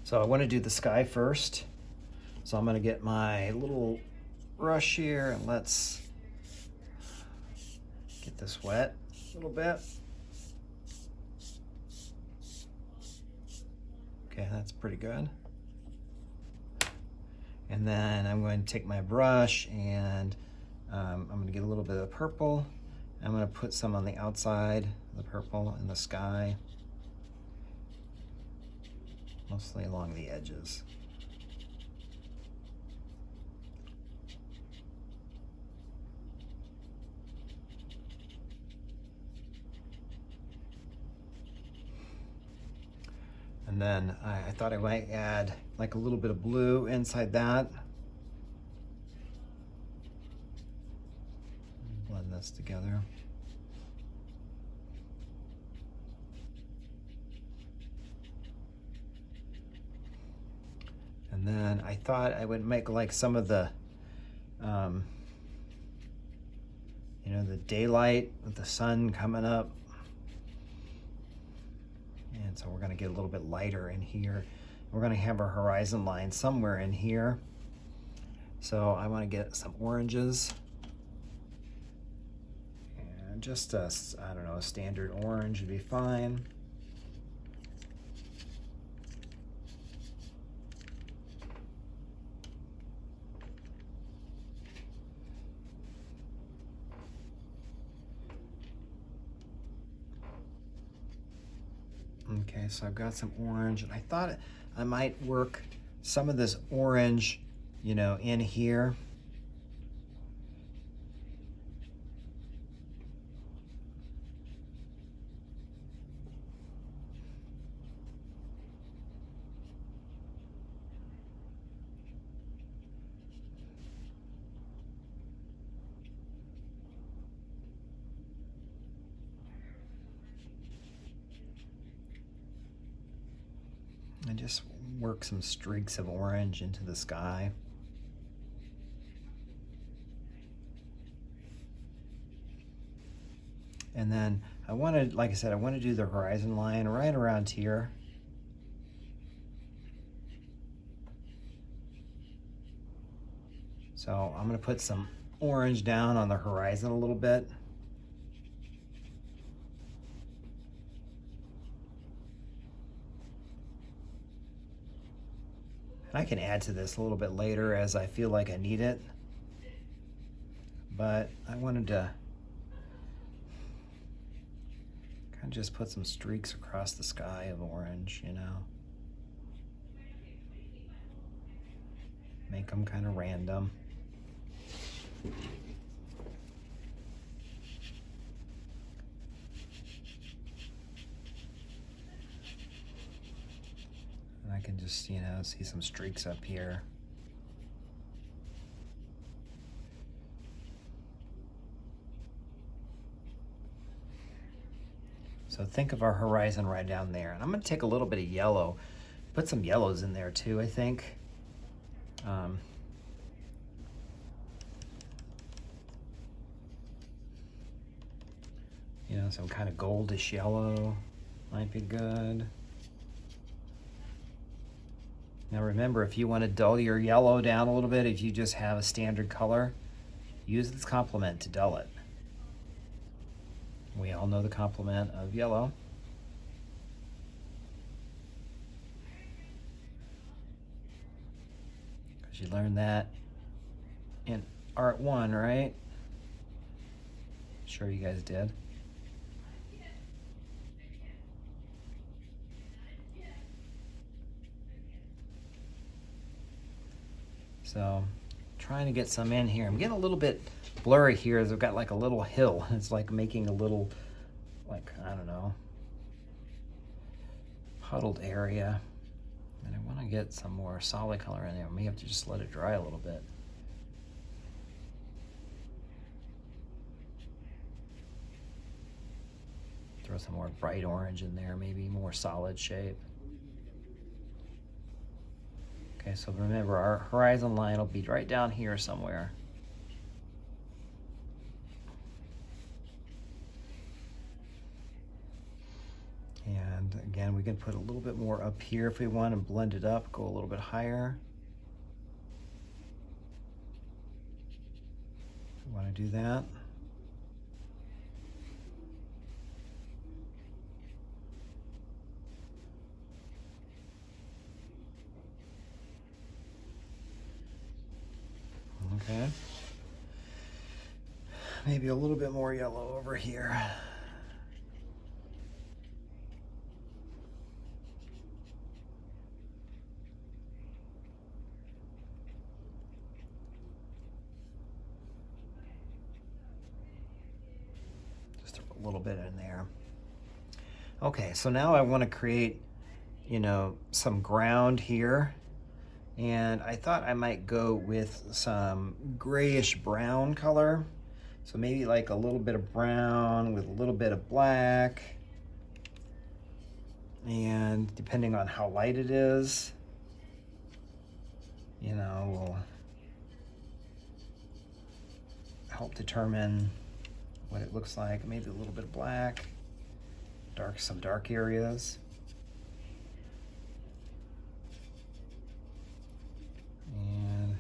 So I want to do the sky first. So I'm going to get my little brush here and let's get this wet a little bit. Okay, that's pretty good. And then I'm going to take my brush and I'm going to get a little bit of purple. I'm going to put some on the outside, the purple in the sky, mostly along the edges. And then I thought I might add like a little bit of blue inside that. Blend this together. And then I thought I would make like some of the, you know, the daylight with the sun coming up. And so we're going to get a little bit lighter in here. We're going to have our horizon line somewhere in here. So I want to get some oranges. And just a, I don't know, a standard orange would be fine. Okay, so I've got some orange, and I thought I might work some of this orange, you know, in here. And just work some streaks of orange into the sky. And then I wanted, like I said, I want to do the horizon line right around here. So I'm going to put some orange down on the horizon a little bit. I can add to this a little bit later as I feel like I need it, but I wanted to kind of just put some streaks across the sky of orange, you know, make them kind of random. And I can just, you know, see some streaks up here. So think of our horizon right down there. And I'm going to take a little bit of yellow, put some yellows in there too, I think. You know, some kind of goldish yellow might be good. Now remember, if you want to dull your yellow down a little bit, if you just have a standard color, use this complement to dull it. We all know the complement of yellow. Because you learned that in Art 1, right? Sure you guys did. So trying to get some in here. I'm getting a little bit blurry here as I've got like a little hill. It's like making a little, like, I don't know, puddled area. And I want to get some more solid color in there. I may have to just let it dry a little bit. Throw some more bright orange in there, maybe more solid shape. Okay, so remember our horizon line will be right down here somewhere. And again, we can put a little bit more up here if we want and blend it up, go a little bit higher. We want to do that. Okay. Maybe a little bit more yellow over here. Just throw a little bit in there. Okay, so now I want to create, you know, some ground here. And I thought I might go with some grayish brown color. So maybe like a little bit of brown with a little bit of black. And depending on how light it is, you know, will help determine what it looks like. Maybe a little bit of black, some dark areas. And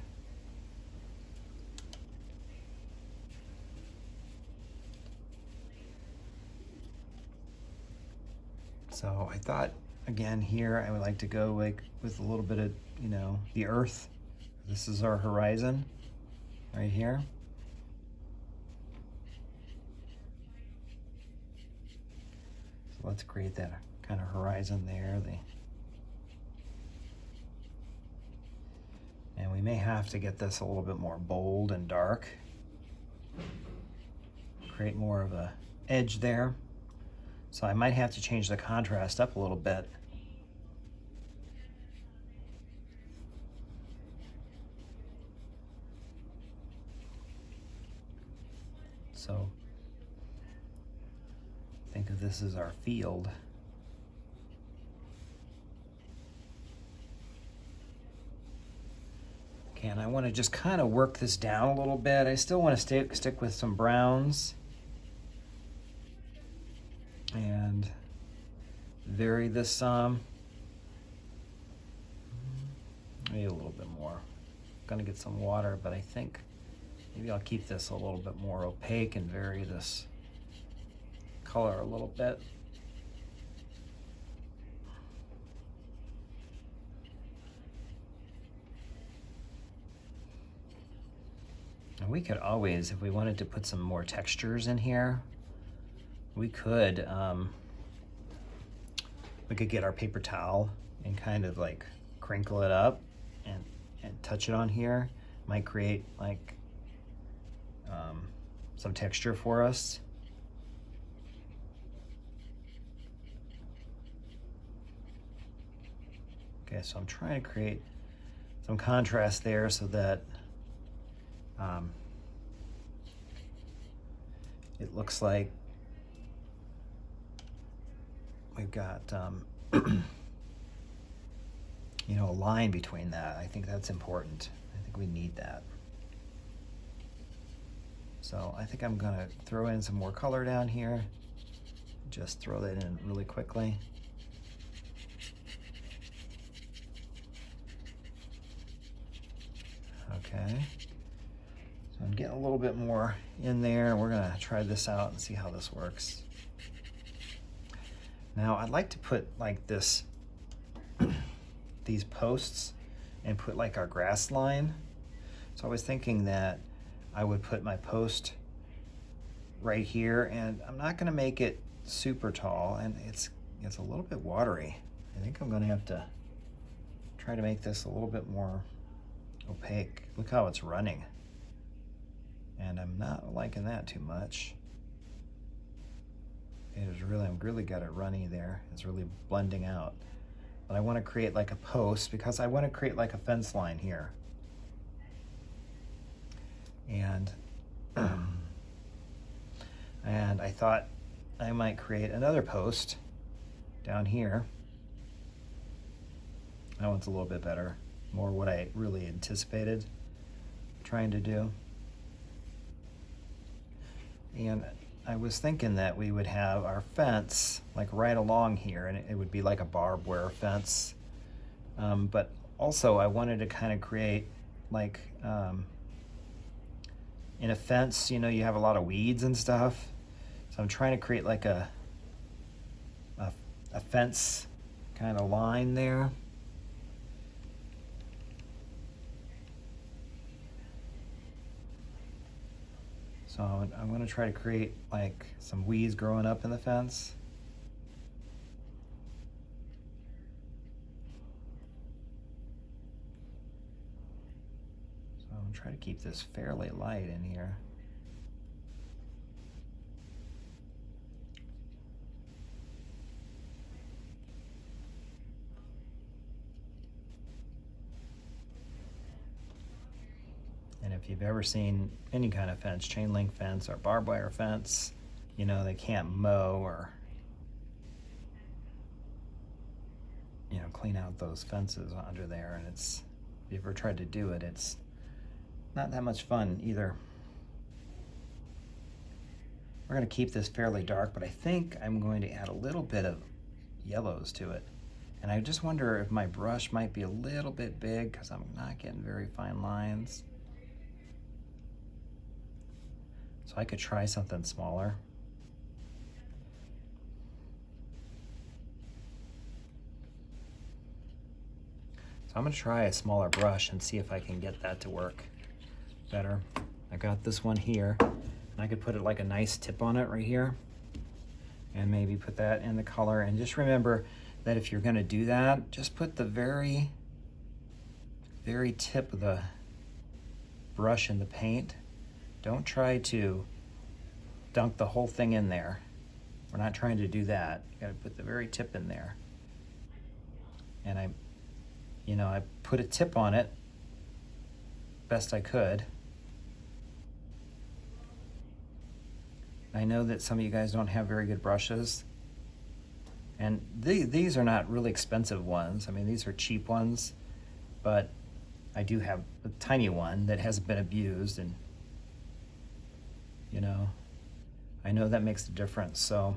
so I thought, again, here I would like to go like with a little bit of, you know, the earth. This is our horizon right here. So let's create that kind of horizon there. And we may have to get this a little bit more bold and dark. Create more of a edge there. So I might have to change the contrast up a little bit. So think of this as our field. Okay, and I want to just kind of work this down a little bit. I still want to stick with some browns and vary this some. Maybe a little bit more. I'm gonna get some water, but I think maybe I'll keep this a little bit more opaque and vary this color a little bit. And we could always, if we wanted to put some more textures in here, we could get our paper towel and kind of like crinkle it up and touch it on here. Might create like some texture for us. Okay, so I'm trying to create some contrast there so that it looks like we've got you know, a line between that. I think that's important. I think we need that. So I think I'm gonna throw in some more color down here. Just throw that in really quickly. Okay. So I'm getting a little bit more in there. We're gonna try this out and see how this works. Now I'd like to put like this, these posts, and put like our grass line. So I was thinking that I would put my post right here, and I'm not gonna make it super tall, and it's a little bit watery. I think I'm gonna have to try to make this a little bit more opaque. Look how it's running. And I'm not liking that too much. I've really got it runny there. It's really blending out. But I want to create like a post because I want to create like a fence line here. And and I thought I might create another post down here. That one's a little bit better. More what I really anticipated trying to do. And I was thinking that we would have our fence like right along here, and it would be like a barbed wire fence. But also I wanted to kind of create like, in a fence, you know, you have a lot of weeds and stuff. So I'm trying to create like a fence kind of line there. So I'm going to try to create like some weeds growing up in the fence. So I'm going to try to keep this fairly light in here. And if you've ever seen any kind of fence, chain link fence or barbed wire fence, you know, they can't mow or, you know, clean out those fences under there. And it's, if you've ever tried to do it, it's not that much fun either. We're going to keep this fairly dark, but I think I'm going to add a little bit of yellows to it. And I just wonder if my brush might be a little bit big because I'm not getting very fine lines. So I could try something smaller. So I'm going to try a smaller brush and see if I can get that to work better. I got this one here, and I could put it like a nice tip on it right here, and maybe put that in the color. And just remember that if you're going to do that, just put the very tip of the brush in the paint. Don't try to dunk the whole thing in there. We're not trying to do that. You gotta put the very tip in there. And I put a tip on it best I could. I know that some of you guys don't have very good brushes. And these are not really expensive ones. I mean, these are cheap ones, but I do have a tiny one that hasn't been abused, and you know, I know that makes a difference. So,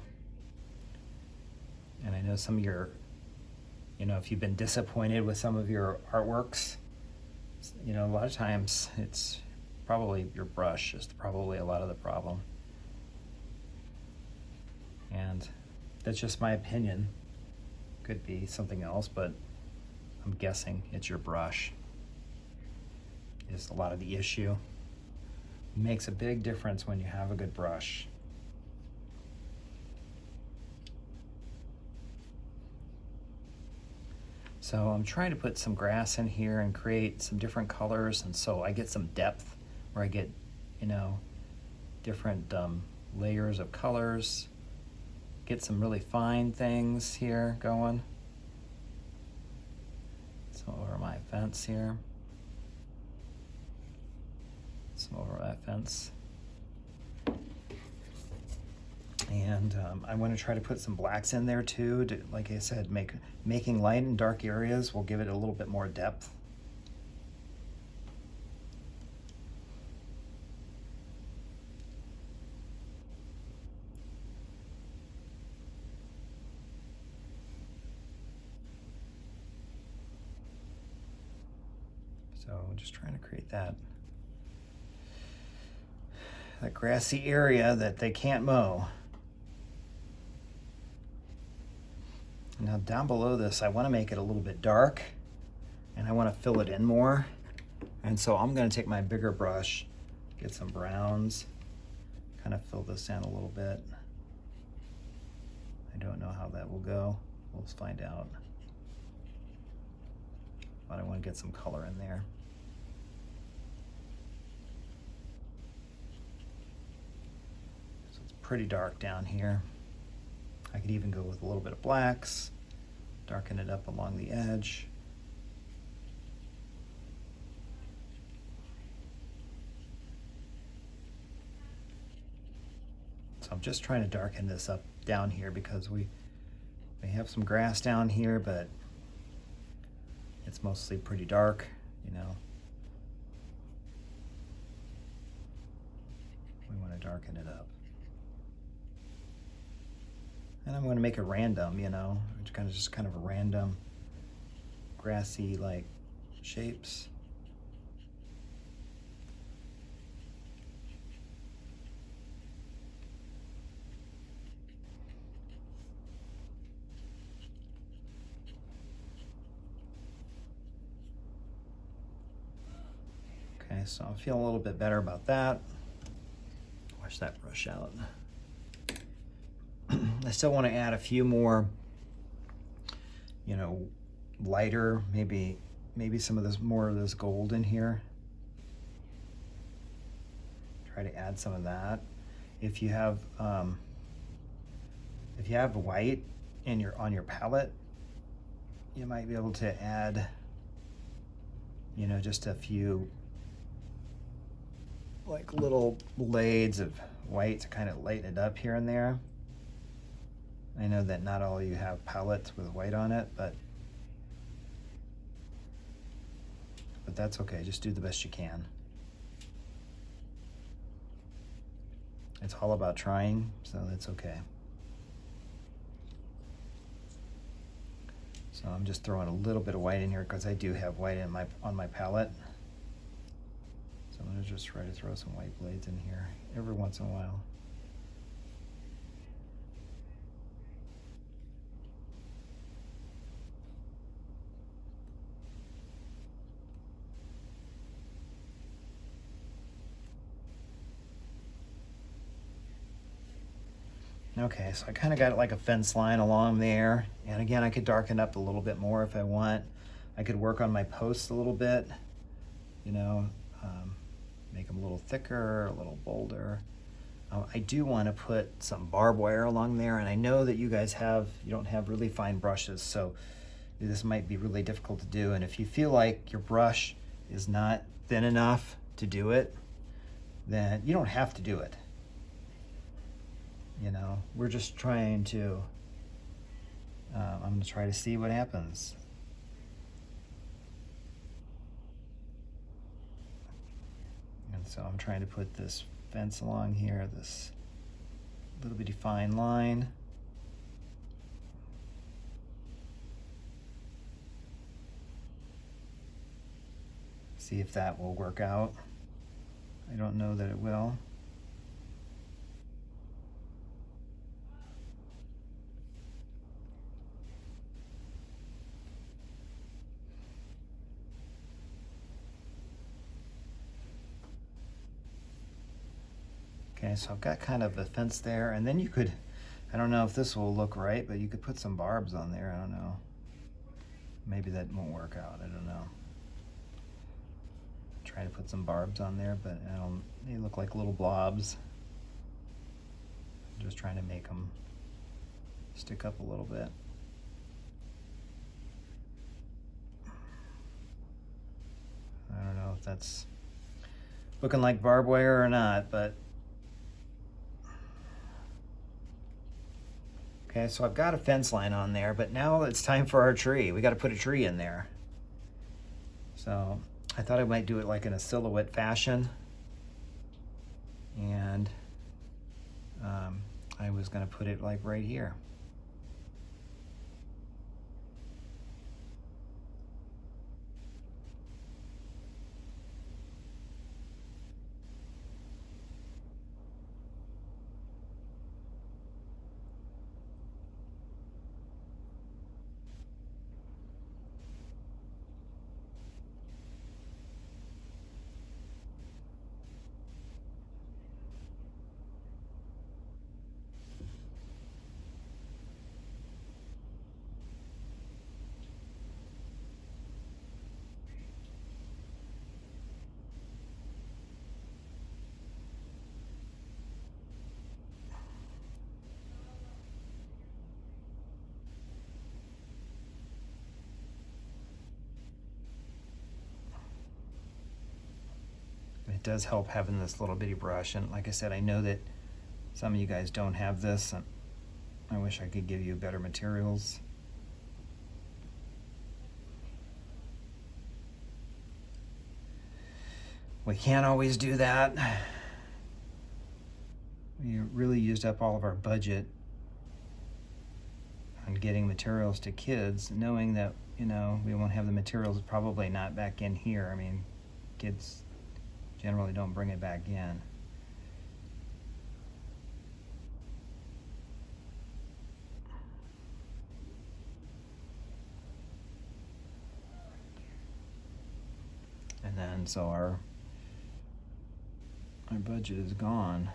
and I know some of your, you know, if you've been disappointed with some of your artworks, you know, a lot of times it's probably your brush is probably a lot of the problem. And that's just my opinion. Could be something else, but I'm guessing it's your brush is a lot of the issue. It makes a big difference when you have a good brush. So I'm trying to put some grass in here and create some different colors, and so I get some depth where I get, you know, different layers of colors. Get some really fine things here going. Some over my fence here. Some over that fence. And I want to try to put some blacks in there too. To, like I said, making light and dark areas will give it a little bit more depth. So I'm just trying to create that grassy area that they can't mow. Now down below this, I want to make it a little bit dark, and I want to fill it in more. And so I'm going to take my bigger brush, get some browns, kind of fill this in a little bit. I don't know how that will go. We'll find out. But I want to get some color in there. So it's pretty dark down here. I could even go with a little bit of blacks, darken it up along the edge. So I'm just trying to darken this up down here because we have some grass down here, but it's mostly pretty dark, you know. We want to darken it up. And I'm going to make it random, you know, just kind of a random grassy like shapes. Okay, so I feel a little bit better about that. Wash that brush out. I still want to add a few more, you know, lighter, maybe some of this, more of this gold in here. Try to add some of that. If you have white on your palette, you might be able to add, you know, just a few like little blades of white to kind of lighten it up here and there. I know that not all of you have palettes with white on it, but that's okay. Just do the best you can. It's all about trying, so that's okay. So I'm just throwing a little bit of white in here because I do have white on my palette. So I'm going to just try to throw some white blades in here every once in a while. Okay, so I kind of got like a fence line along there. And again, I could darken up a little bit more if I want. I could work on my posts a little bit, you know, make them a little thicker, a little bolder. I do want to put some barbed wire along there, and I know that you guys you don't have really fine brushes, so this might be really difficult to do. And if you feel like your brush is not thin enough to do it, then you don't have to do it. You know, we're just trying to, I'm going to try to see what happens. And so I'm trying to put this fence along here, this little bitty fine line. See if that will work out. I don't know that it will. Okay, so I've got kind of a fence there, and then you could, I don't know if this will look right, but you could put some barbs on there. I don't know. Maybe that won't work out. I don't know. Try to put some barbs on there, but they look like little blobs. I'm just trying to make them stick up a little bit. I don't know if that's looking like barbed wire or not, but okay, so I've got a fence line on there, but now it's time for our tree. We got to put a tree in there. So I thought I might do it like in a silhouette fashion. And I was going to put it like right here. It does help having this little bitty brush, and like I said, I know that some of you guys don't have this, and I wish I could give you better materials. We can't always do that. We really used up all of our budget on getting materials to kids, knowing that, you know, we won't have the materials probably not back in here. I mean, kids generally don't bring it back in. And then so our budget is gone.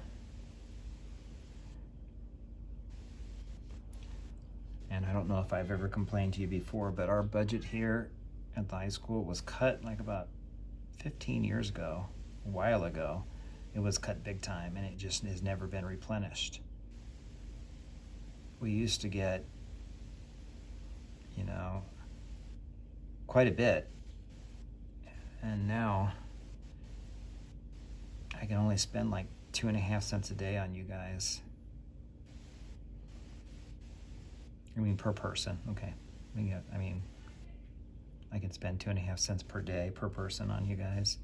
And I don't know if I've ever complained to you before, but our budget here at the high school was cut like about 15 years ago, a while ago. It was cut big time, and it just has never been replenished. We used to get, you know, quite a bit, and now I can only spend like 2.5 cents a day on you guys. I mean, per person, okay. I mean, I can spend 2.5 cents per day per person on you guys.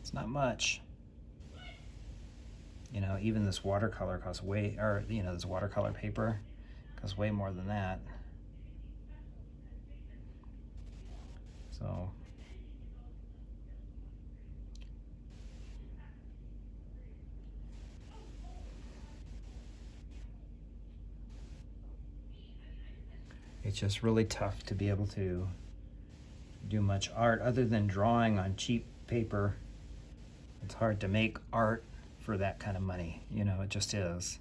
It's not much. You know, even this watercolor costs way, or, you know, this watercolor paper costs way more than that. So, it's just really tough to be able to do much art other than drawing on cheap paper. It's hard to make art for that kind of money, you know, it just is.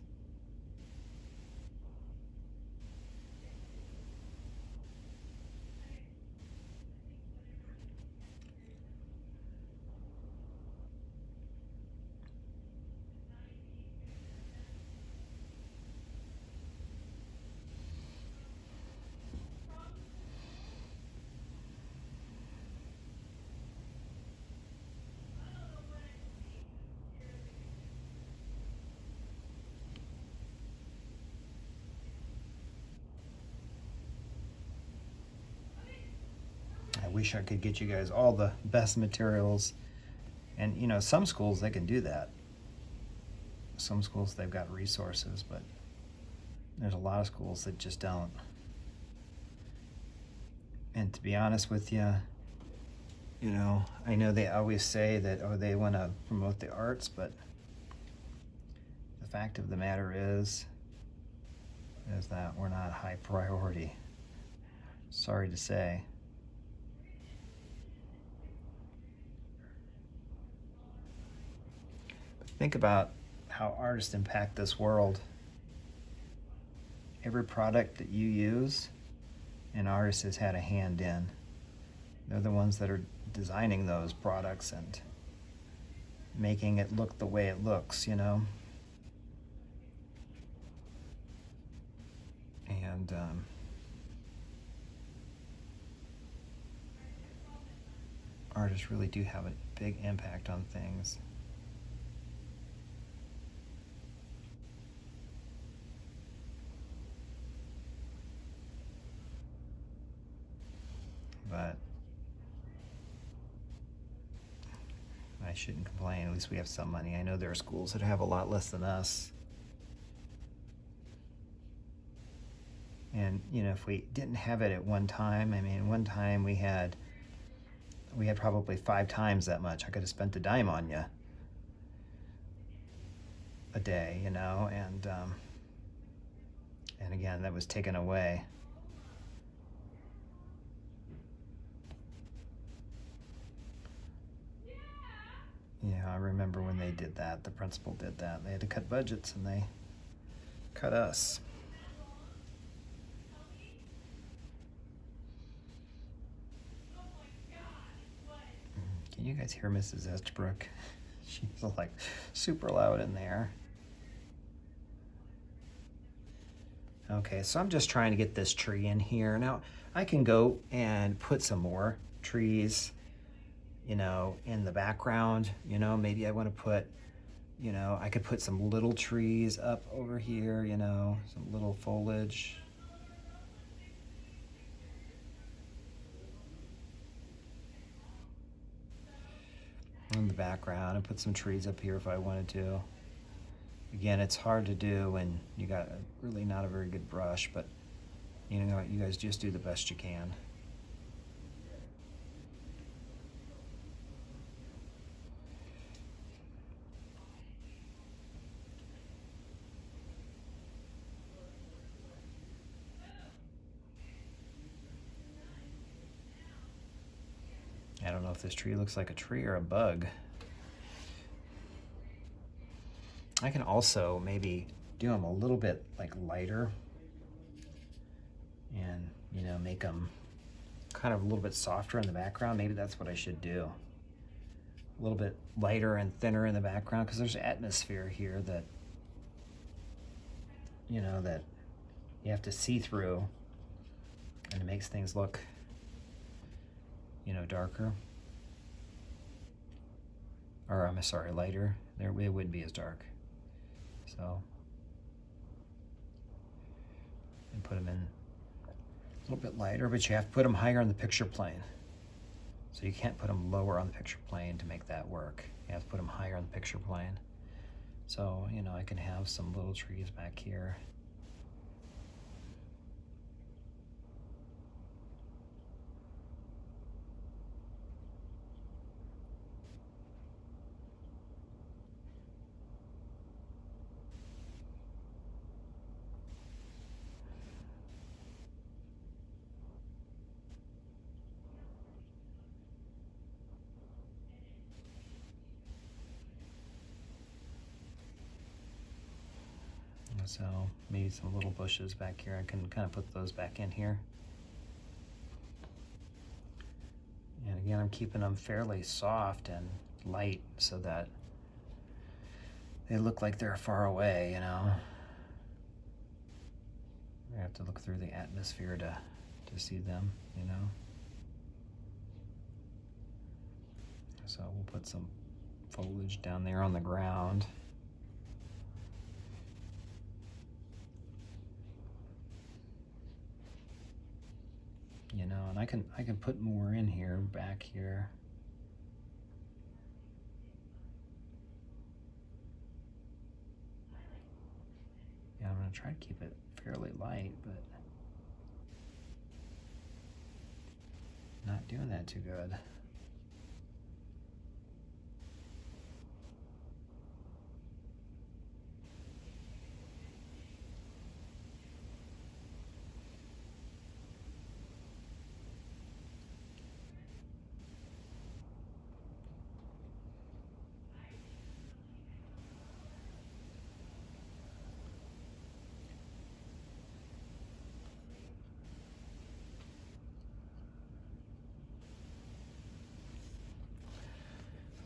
I wish I could get you guys all the best materials. And, you know, some schools, they can do that. Some schools, they've got resources, but there's a lot of schools that just don't. And to be honest with you, you know, I know they always say that, oh, they want to promote the arts, but the fact of the matter is that we're not high priority. Sorry to say. Think about how artists impact this world. Every product that you use, an artist has had a hand in. They're the ones that are designing those products and making it look the way it looks, you know? And artists really do have a big impact on things. But I shouldn't complain. At least we have some money. I know there are schools that have a lot less than us. And, you know, if we didn't have it at one time, I mean, one time we had probably 5 times that much. I could have spent a dime on you a day, you know, and again, that was taken away. Yeah, I remember when they did that, the principal did that. They had to cut budgets and they cut us. Can you guys hear Mrs. Estabrook? She's like super loud in there. Okay, so I'm just trying to get this tree in here. Now, I can go and put some more trees, you know, in the background. You know, maybe I want to put, you know, I could put some little trees up over here, you know, some little foliage. In the background, and put some trees up here if I wanted to. Again, it's hard to do when you got really not a very good brush, but you know what, you guys just do the best you can. I don't know if this tree looks like a tree or a bug. I can also maybe do them a little bit like lighter and, you know, make them kind of a little bit softer in the background. Maybe that's what I should do. A little bit lighter and thinner in the background, because there's atmosphere here that, you know, that you have to see through, and it makes things look, you know, darker. Or I'm sorry, lighter. There, it wouldn't be as dark. So, and put them in a little bit lighter, but you have to put them higher on the picture plane. So you can't put them lower on the picture plane to make that work. You have to put them higher on the picture plane. So, you know, I can have some little trees back here. So maybe some little bushes back here. I can kind of put those back in here. And again, I'm keeping them fairly soft and light so that they look like they're far away, you know. I have to look through the atmosphere to see them, you know. So we'll put some foliage down there on the ground. You know, and I can put more in here, back here. Yeah, I'm gonna try to keep it fairly light, but not doing that too good.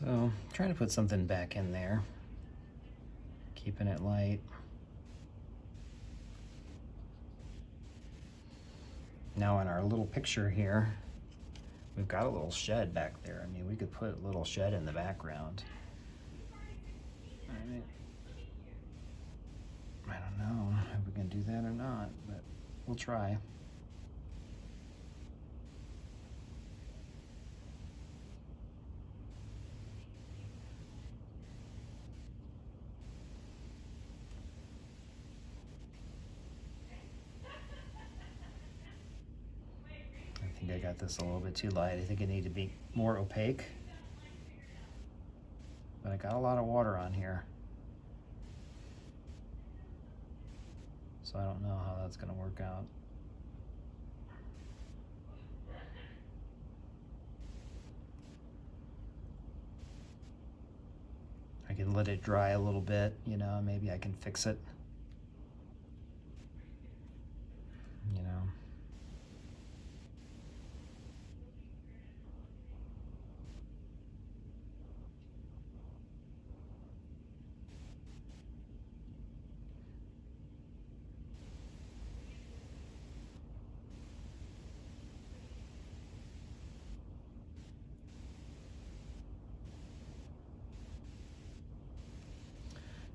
So, trying to put something back in there, keeping it light. Now in our little picture here, we've got a little shed back there. I mean, we could put a little shed in the background. I mean, I don't know if we can do that or not, but we'll try. I think I got this a little bit too light. I think it needed to be more opaque. But I got a lot of water on here. So I don't know how that's gonna work out. I can let it dry a little bit, you know, maybe I can fix it. You know.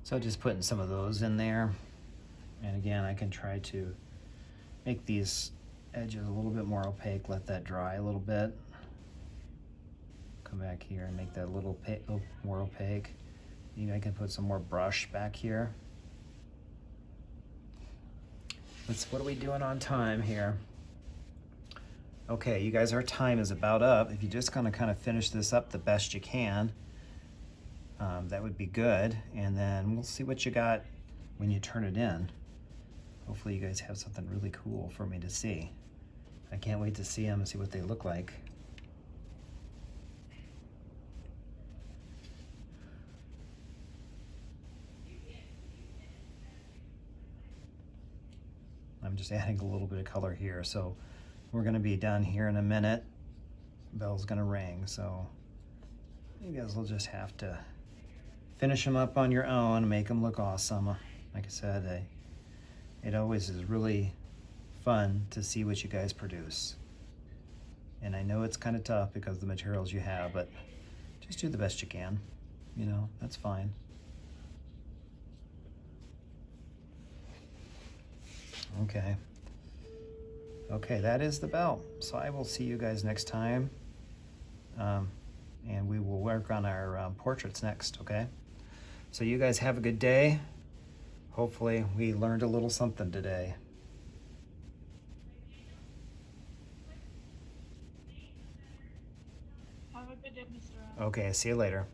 So just putting some of those in there. And again, I can try to make these edges a little bit more opaque, let that dry a little bit. Come back here and make that a little more opaque. Maybe I can put some more brush back here. What are we doing on time here? Okay, you guys, our time is about up. If you're just gonna kind of finish this up the best you can, that would be good. And then we'll see what you got when you turn it in. Hopefully you guys have something really cool for me to see. I can't wait to see them and see what they look like. I'm just adding a little bit of color here. So we're gonna be done here in a minute. Bell's gonna ring, so you guys will just have to finish them up on your own, make them look awesome. Like I said, it always is really fun to see what you guys produce. And I know it's kind of tough because of the materials you have, but just do the best you can. You know, that's fine. Okay. Okay, that is the bell. So I will see you guys next time. And we will work on our portraits next, okay? So you guys have a good day. Hopefully we learned a little something today. Have a good day, Mr. Okay, see you later.